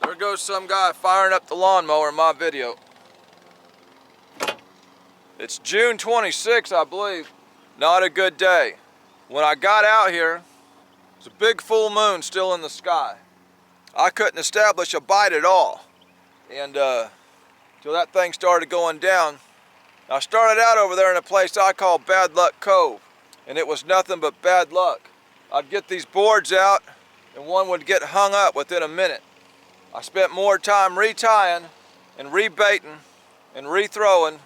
There goes some guy firing up the lawnmower in my video. It's June 26th, I believe. Not a good day. When I got out here, there's a big full moon still in the sky. I couldn't establish a bite at all. And till that thing started going down. I started out over there in a place I call Bad Luck Cove. And it was nothing but bad luck. I'd get these boards out and one would get hung up within a minute. I spent more time retying and rebaiting and rethrowing.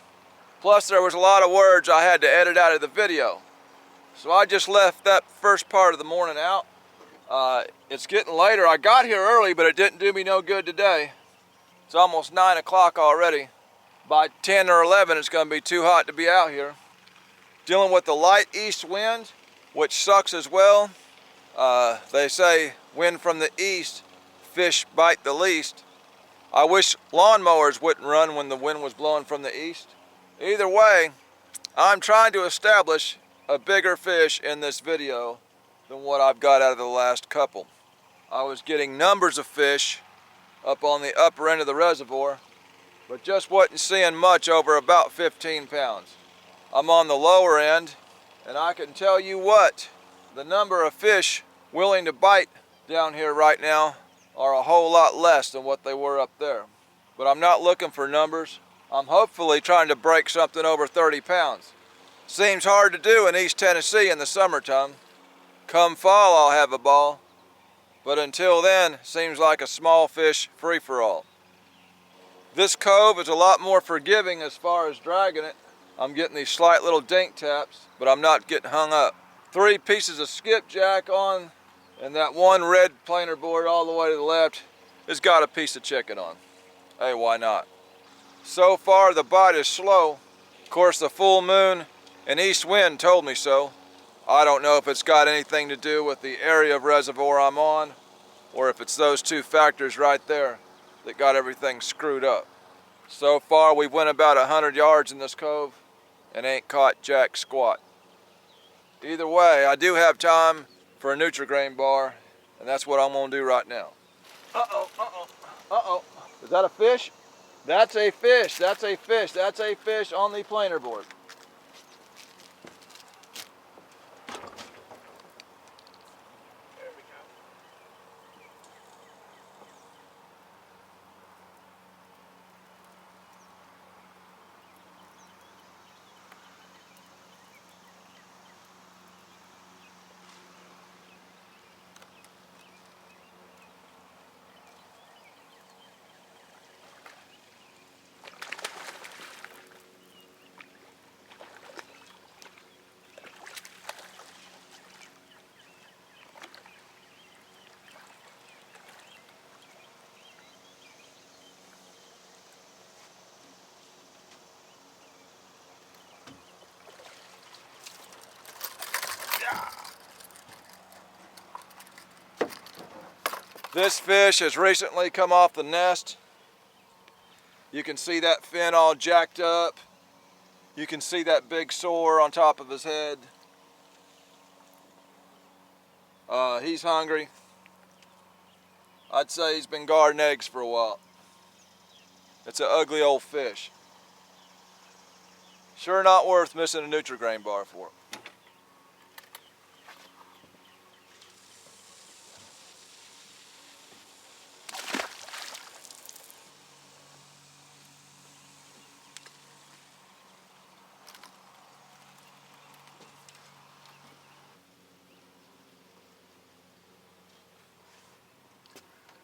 Plus there was a lot of words I had to edit out of the video. So I just left that first part of the morning out. It's getting later. I got here early, but it didn't do me no good today. It's almost 9 o'clock already. By 10 or 11, it's gonna be too hot to be out here. Dealing with the light east wind, which sucks as well. They say wind from the east, fish bite the least. I wish lawnmowers wouldn't run when the wind was blowing from the east. Either way, I'm trying to establish a bigger fish in this video than what I've got out of the last couple. I was getting numbers of fish up on the upper end of the reservoir, but just wasn't seeing much over about 15 pounds. I'm on the lower end, and I can tell you what, the number of fish willing to bite down here right now are a whole lot less than what they were up there. But I'm not looking for numbers. I'm hopefully trying to break something over 30 pounds. Seems hard to do in East Tennessee in the summertime. Come fall, I'll have a ball. But until then, seems like a small fish free-for-all. This cove is a lot more forgiving as far as dragging it. I'm getting these slight little dink taps, but I'm not getting hung up. 3 pieces of skipjack on, and that one red planer board all the way to the left has got a piece of chicken on. Hey, why not? So far the bite is slow. Of course the full moon and east wind told me so. I don't know if it's got anything to do with the area of reservoir I'm on, or if it's those 2 factors right there that got everything screwed up. So far we've went about 100 yards in this cove and ain't caught jack squat. Either way, I do have time for a Nutri-Grain bar, and that's what I'm gonna do right now. Uh-oh, uh-oh, uh-oh. Is that a fish? That's a fish, that's a fish, that's a fish on the planer board. There we go. This fish has recently come off the nest. You can see that fin all jacked up. You can see that big sore on top of his head. He's hungry. I'd say he's been guarding eggs for a while. It's an ugly old fish. Sure not worth missing a Nutri-Grain bar for.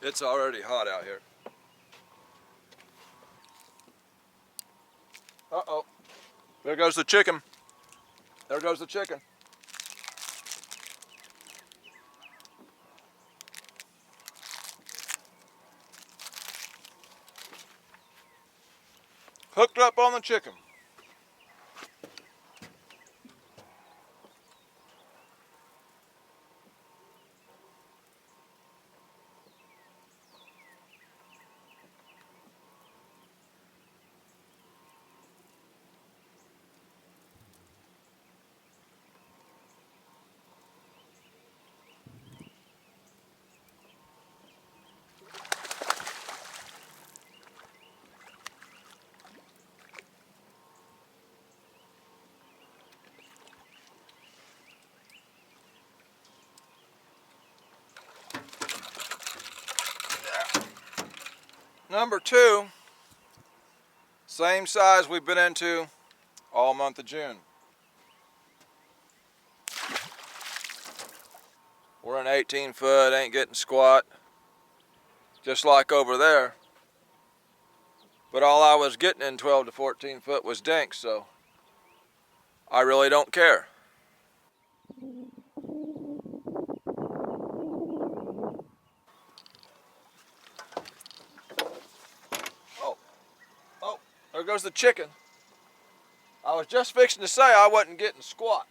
It's already hot out here. Uh-oh. There goes the chicken. There goes the chicken. Hooked up on the chicken. Number two, same size we've been into all month of June. We're an 18 foot, ain't getting squat, just like over there. But all I was getting in 12 to 14 foot was dinks, so I really don't care. Oh, there goes the chicken. I was just fixing to say I wasn't getting squat.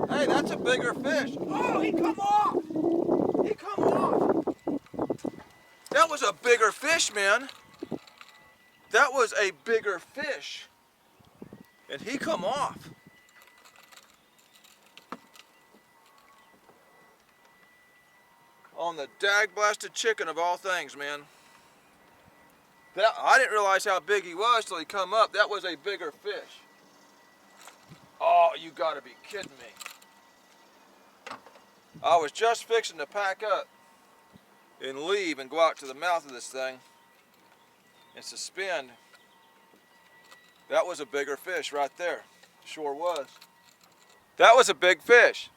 Hey, that's a bigger fish. Oh, he come off. He come off. That was a bigger fish, man. That was a bigger fish. And he come off. On the dag-blasted chicken of all things, man. I didn't realize how big he was till he come up. That was a bigger fish. Oh, you gotta be kidding me. I was just fixing to pack up and leave and go out to the mouth of this thing and suspend. That was a bigger fish right there. Sure was. That was a big fish.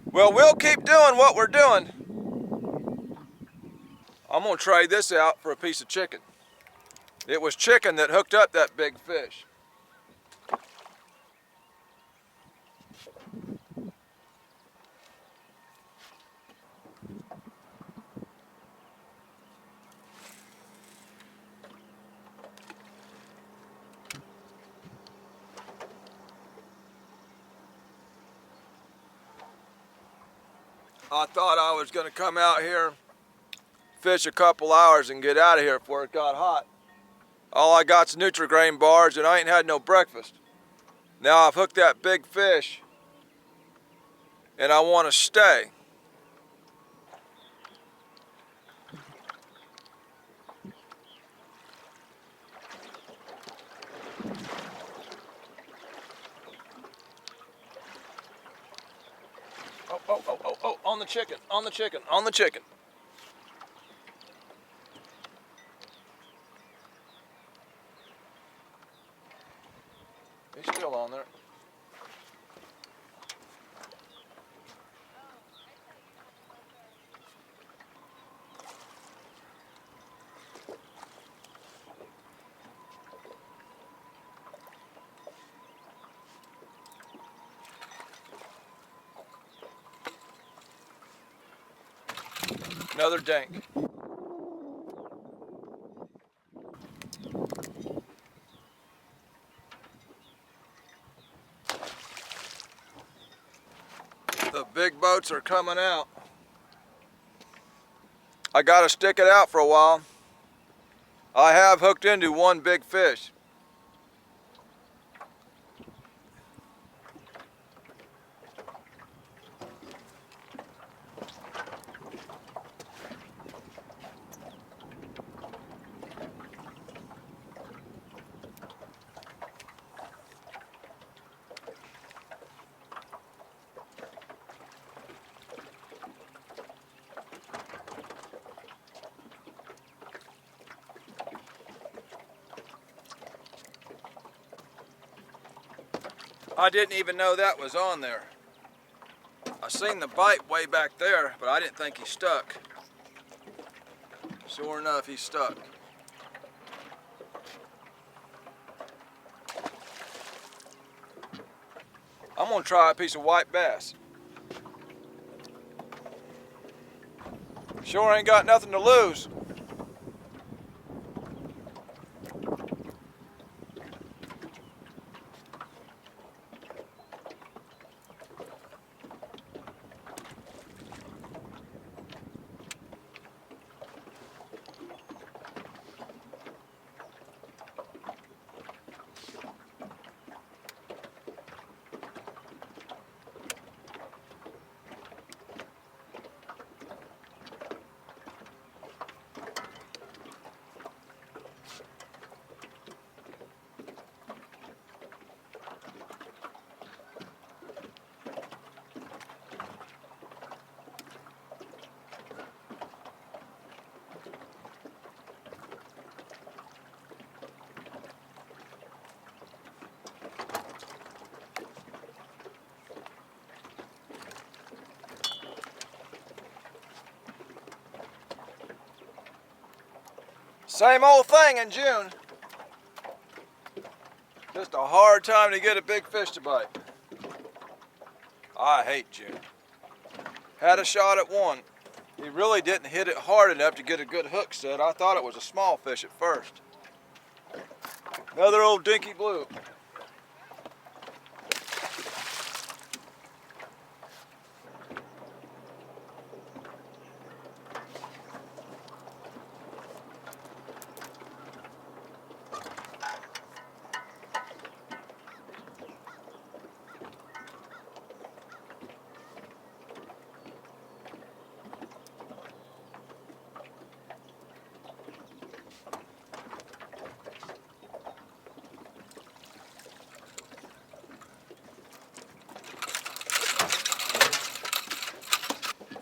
Well, we'll keep doing what we're doing. I'm gonna trade this out for a piece of chicken. It was chicken that hooked up that big fish. I thought I was gonna come out here, fish a couple hours and get out of here before it got hot. All I got's Nutri-Grain bars and I ain't had no breakfast. Now I've hooked that big fish and I want to stay. Oh, on the chicken, on the chicken, on the chicken. He's still on there. Another dink. The big boats are coming out. I gotta stick it out for a while. I have hooked into one big fish. I didn't even know that was on there. I seen the bite way back there, but I didn't think he stuck. Sure enough, he stuck. I'm gonna try a piece of white bass. Sure ain't got nothing to lose. Same old thing in June. Just a hard time to get a big fish to bite. I hate June. Had a shot at one. He really didn't hit it hard enough to get a good hook set. I thought it was a small fish at first. Another old dinky blue.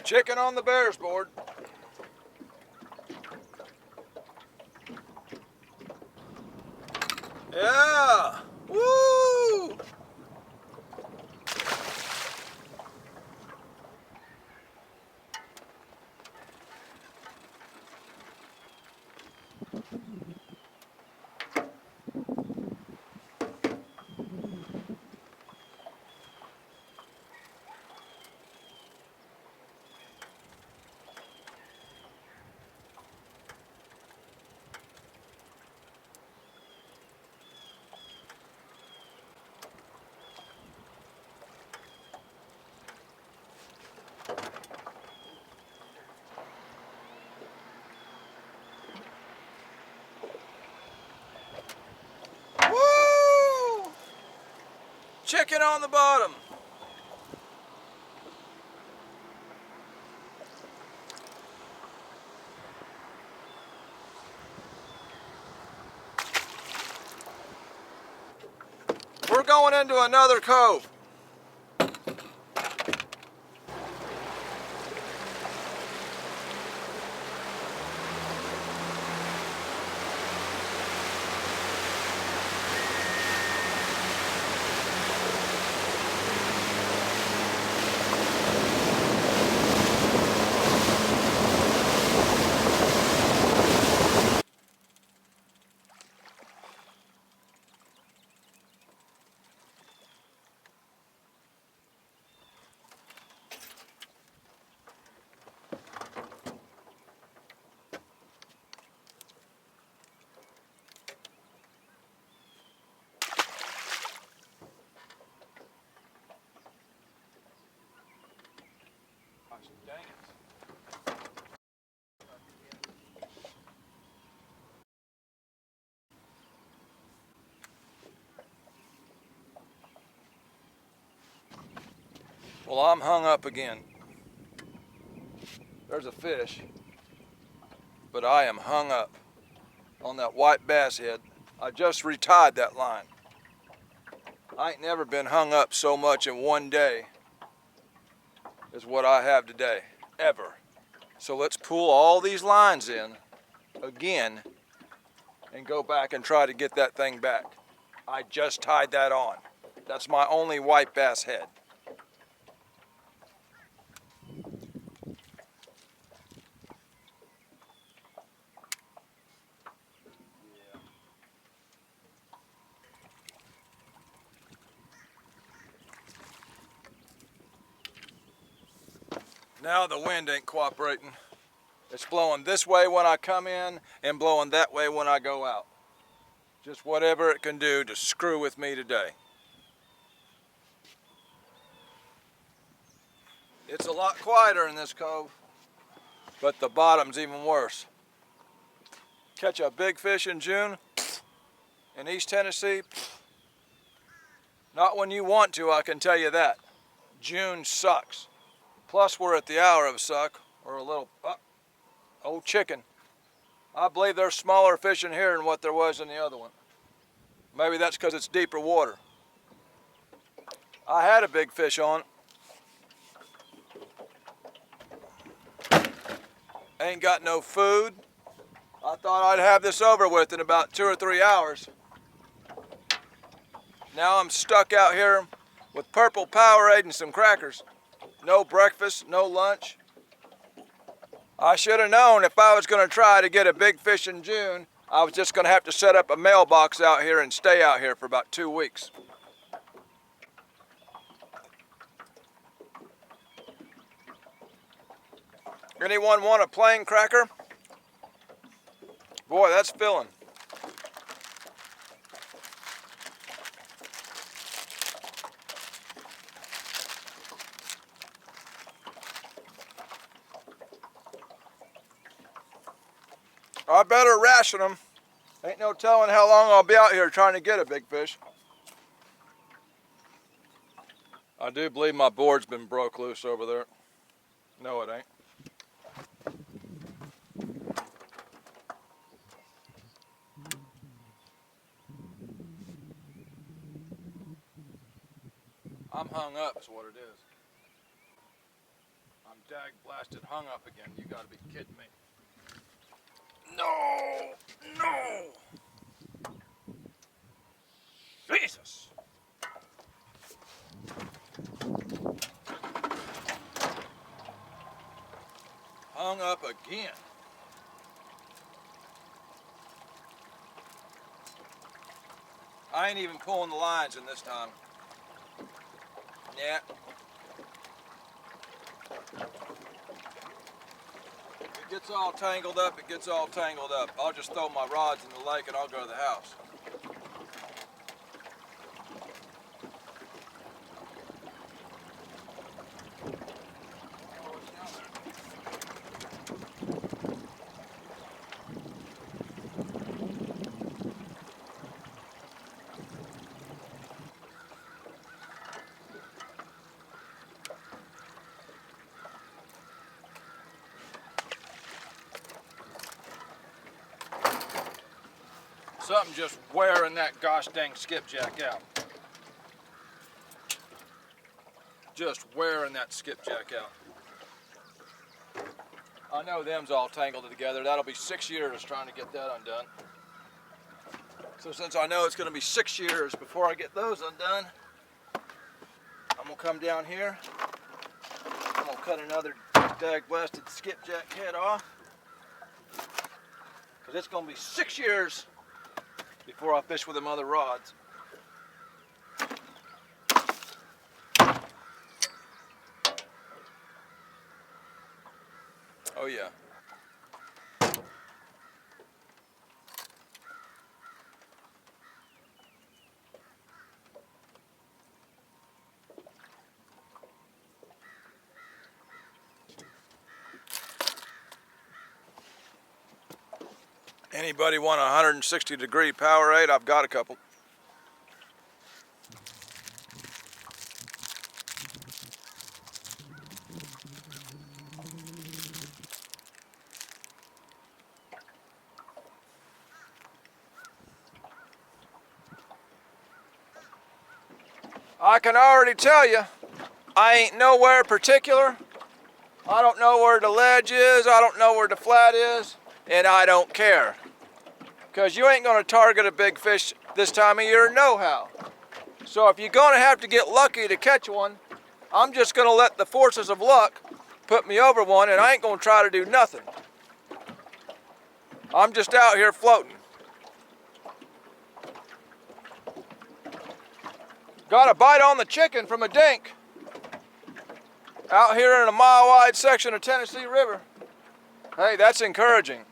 Chicken on the bears board. Yeah! Woo! Woo! Chicken on the bottom. We're going into another cove. Dang it. Well, I'm hung up again. There's a fish, but I am hung up on that white bass head. I just retied that line. I ain't never been hung up so much in one day as what I have today, ever. So let's pull all these lines in again and go back and try to get that thing back. I just tied that on. That's my only white bass head. Now the wind ain't cooperating. It's blowing this way when I come in and blowing that way when I go out. Just whatever it can do to screw with me today. It's a lot quieter in this cove, but the bottom's even worse. Catch a big fish in June in East Tennessee? Not when you want to, I can tell you that. June sucks. Plus we're at the hour of suck, or a little, old chicken. I believe there's smaller fish in here than what there was in the other one. Maybe that's because it's deeper water. I had a big fish on. Ain't got no food. I thought I'd have this over with in about 2 or 3 hours. Now I'm stuck out here with purple Powerade and some crackers. No breakfast, no lunch. I should have known if I was going to try to get a big fish in June, I was just going to have to set up a mailbox out here and stay out here for about 2 weeks. Anyone want a plain cracker? Boy, that's filling. I better ration them. Ain't no telling how long I'll be out here trying to get a big fish. I do believe my board's been broke loose over there. No, it ain't. I'm hung up is what it is. I'm dag blasted hung up again. You gotta be kidding me. No! No! Jesus! Hung up again. I ain't even pulling the lines in this time. Yeah. It gets all tangled up, it gets all tangled up. I'll just throw my rods in the lake and I'll go to the house. Something just wearing that gosh dang skipjack out. Just wearing that skipjack out. I know them's all tangled together. That'll be 6 years trying to get that undone. So since I know it's going to be 6 years before I get those undone, I'm going to come down here. I'm going to cut another dag blasted skipjack head off. Because it's going to be 6 years before I fish with them other rods. Oh yeah. Anybody want a 160-degree Powerade? I've got a couple. I can already tell you, I ain't nowhere particular. I don't know where the ledge is, I don't know where the flat is, and I don't care. Because you ain't going to target a big fish this time of year, no how. So if you're going to have to get lucky to catch one, I'm just going to let the forces of luck put me over one, and I ain't going to try to do nothing. I'm just out here floating. Got a bite on the chicken from a dink out here in a mile-wide section of Tennessee River. Hey, that's encouraging.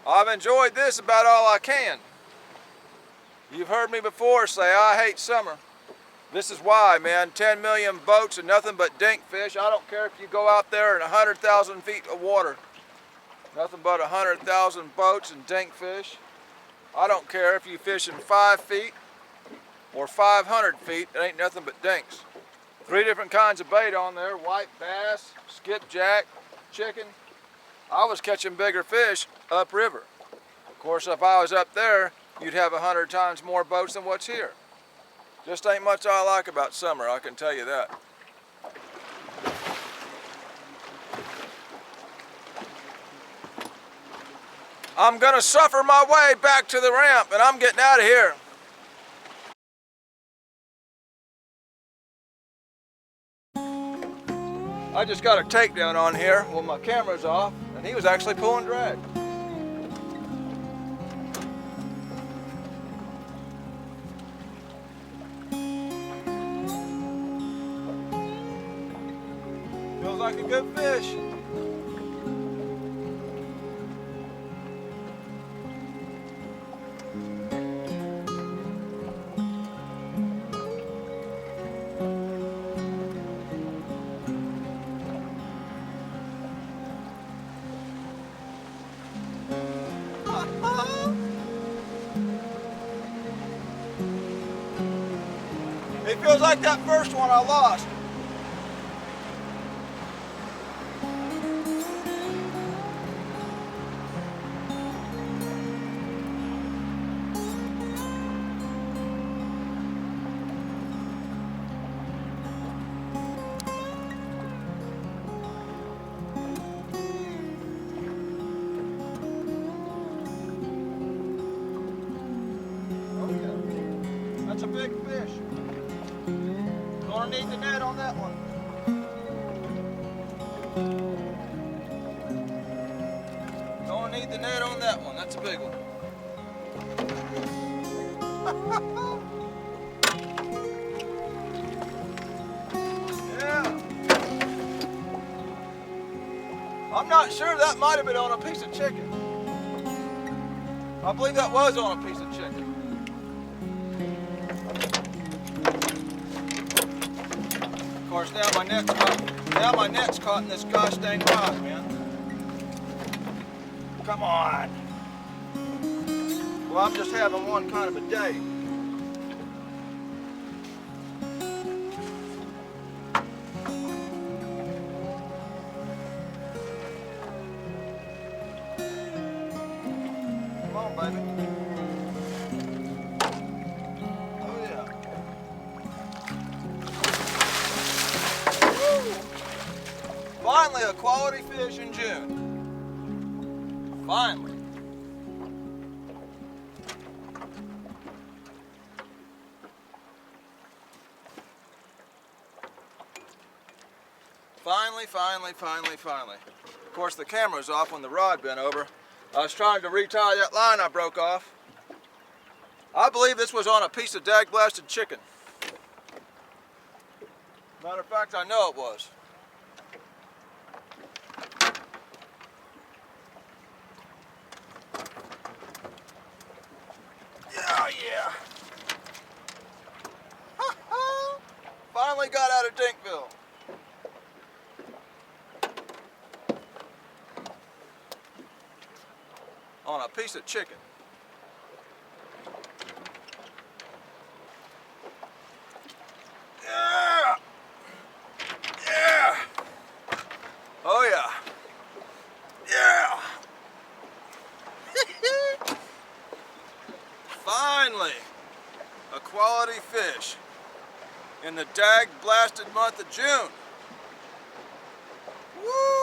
I've enjoyed this about all I can. You've heard me before say I hate summer. This is why, man. 10 million boats and nothing but dink fish. I don't care if you go out there in 100,000 feet of water. Nothing but 100,000 boats and dink fish. I don't care if you fish in 5 feet or 500 feet. It ain't nothing but dinks. 3 different kinds of bait on there. White bass, skipjack, chicken. I was catching bigger fish upriver. Of course, if I was up there, you'd have 100 times more boats than what's here. Just ain't much I like about summer, I can tell you that. I'm gonna suffer my way back to the ramp and I'm getting out of here. I just got a takedown on here when my camera's off and he was actually pulling drag. Feels like a good fish. It feels like that first one I lost. That's a big fish. Gonna need the net on that one. Gonna need the net on that one. That's a big one. Yeah. I'm not sure, that might have been on a piece of chicken. I believe that was on a piece of chicken. Of course, now my net's caught in this gosh dang rock, man. Come on. Well, I'm just having one kind of a day. Come on, baby. Finally, a quality fish in June. Finally. Finally. Of course, the camera's off when the rod bent over. I was trying to retie that line I broke off. I believe this was on a piece of dag-blasted chicken. Matter of fact, I know it was. Yeah. Finally got out of Dinkville. On a piece of chicken. Yeah. Oh yeah. Finally, a quality fish in the dag-blasted month of June. Woo!